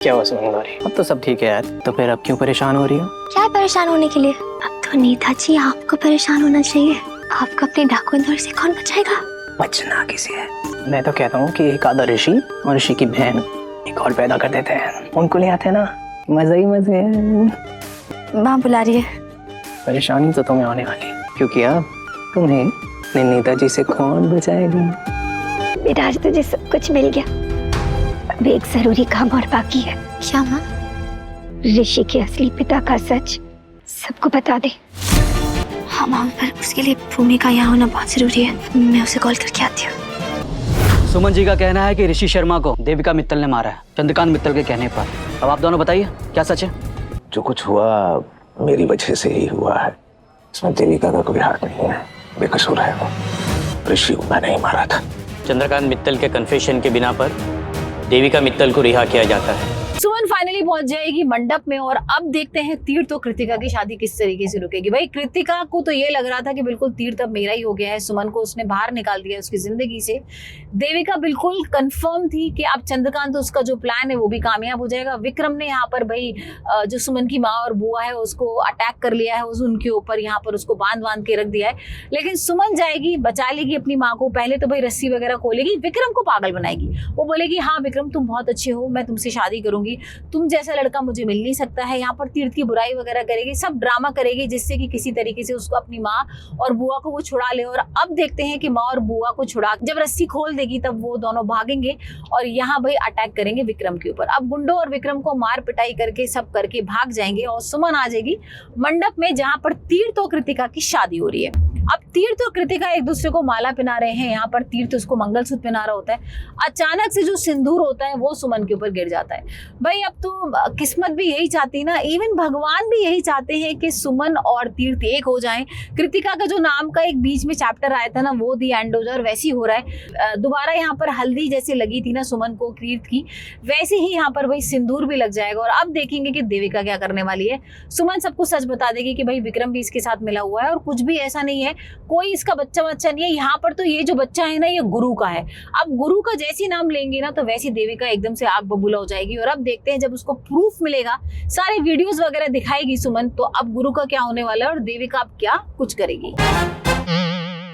क्या हुआ सुमंगलारी? अब तो सब ठीक है यार, तो फिर अब क्यों परेशान हो रही हो? क्या है परेशान होने के लिए? अब तो नेताजी आपको परेशान होना चाहिए। आपको अपने डाकू इंदौर से कौन बचाएगा? बचना किसी है। मैं तो कहता हूँ कि एक आधा ऋषि और ऋषि की बहन एक और पैदा कर देते हैं, उनको ले आते हैं ना, मजा ही मजे है। माँ बुला रही है। परेशानी तो तुम्हें आने वाली, क्योंकि अब तुम्हें अपने नेताजी से कौन बचाएगा? बेटा आज तुझे सब कुछ मिल गया, अब एक जरूरी काम और बाकी है। क्या माँ? ऋषि के असली पिता का सच सबको बता दे। हाँ माँ, पर उसके लिए भूमिका यहाँ होना बहुत जरूरी है। मैं उसे कॉल करके आती हूँ। सुमन जी का कहना है कि ऋषि शर्मा को देविका मित्तल ने मारा है, चंद्रकांत मित्तल के कहने पर। अब आप दोनों बताइए क्या सच है? जो कुछ हुआ मेरी वजह से ही हुआ है, इसमें देविका का कोई हाथ नहीं है, बेकसूर है वो। ऋषि को मैंने ही मारा था। चंद्रकांत मित्तल के कन्फेशन के बिना पर देविका मित्तल को रिहा किया जाता है। सुमन फाइनली पहुंच जाएगी मंडप में और अब देखते हैं तीर्थ और कृतिका की शादी किस तरीके से रुकेगी। भाई कृतिका को तो ये लग रहा था कि बिल्कुल तीर्थ अब मेरा ही हो गया है, सुमन को उसने बाहर निकाल दिया उसकी जिंदगी से। देविका बिल्कुल कंफर्म थी कि अब चंद्रकांत उसका जो प्लान है वो भी कामयाब हो जाएगा। विक्रम ने यहाँ पर भाई जो सुमन की माँ और बुआ है उसको अटैक कर लिया है, उनके ऊपर यहाँ पर उसको बांध के रख दिया है। लेकिन सुमन जाएगी, बचा लेगी अपनी माँ को। पहले तो भाई रस्सी वगैरह खोलेगी, विक्रम को पागल बनाएगी। वो बोलेगी हाँ विक्रम तुम बहुत अच्छे हो, मैं तुमसे शादी करूंगी, तुम जैसा लड़का मुझे मिल नहीं सकता है। यहाँ पर तीर्थ की बुराई वगैरह करेगी, सब ड्रामा करेगी जिससे कि किसी तरीके से उसको अपनी माँ और बुआ को वो छुड़ा ले। और अब देखते हैं कि माँ और बुआ को छुड़ा, जब रस्सी खोल देगी तब वो दोनों भागेंगे और यहाँ भाई अटैक करेंगे विक्रम के ऊपर। अब गुंडों और विक्रम को मार पिटाई करके सब करके भाग जाएंगे और सुमन आ जाएगी मंडप में जहाँ पर तीर्थ और कृतिका की शादी हो रही है। अब तीर्थ और कृतिका एक दूसरे को माला पहना रहे हैं। यहाँ पर तीर्थ उसको मंगलसूत्र पहना रहा होता है। अचानक से जो सिंदूर होता है वो सुमन के ऊपर गिर जाता है। भाई अब तो किस्मत भी यही चाहती ना, इवन भगवान भी यही चाहते हैं कि सुमन और तीर्थ एक हो जाएं। कृतिका का जो नाम का एक बीच में चैप्टर आया था ना, वो दी एंड हो जाए, और वैसे ही हो रहा है। दोबारा यहाँ पर हल्दी जैसे लगी थी ना सुमन को तीर्थ की, वैसे ही यहाँ पर भाई सिंदूर भी लग जाएगा। और अब देखेंगे कि देविका क्या करने वाली है। सुमन सबको सच बता देगी कि भाई विक्रम भी इसके साथ मिला हुआ है और कुछ भी ऐसा नहीं है, कोई इसका बच्चा नहीं है। यहाँ पर तो ये जो बच्चा है ना ये गुरु का है। अब गुरु का जैसी नाम लेंगे ना तो वैसी देविका एकदम से आग बबूला हो जाएगी। और अब देखते हैं जब उसको प्रूफ मिलेगा, सारे वीडियोस वगैरह दिखाएगी सुमन, तो अब गुरु का क्या होने वाला है और देविका अब क्या कुछ करेगी।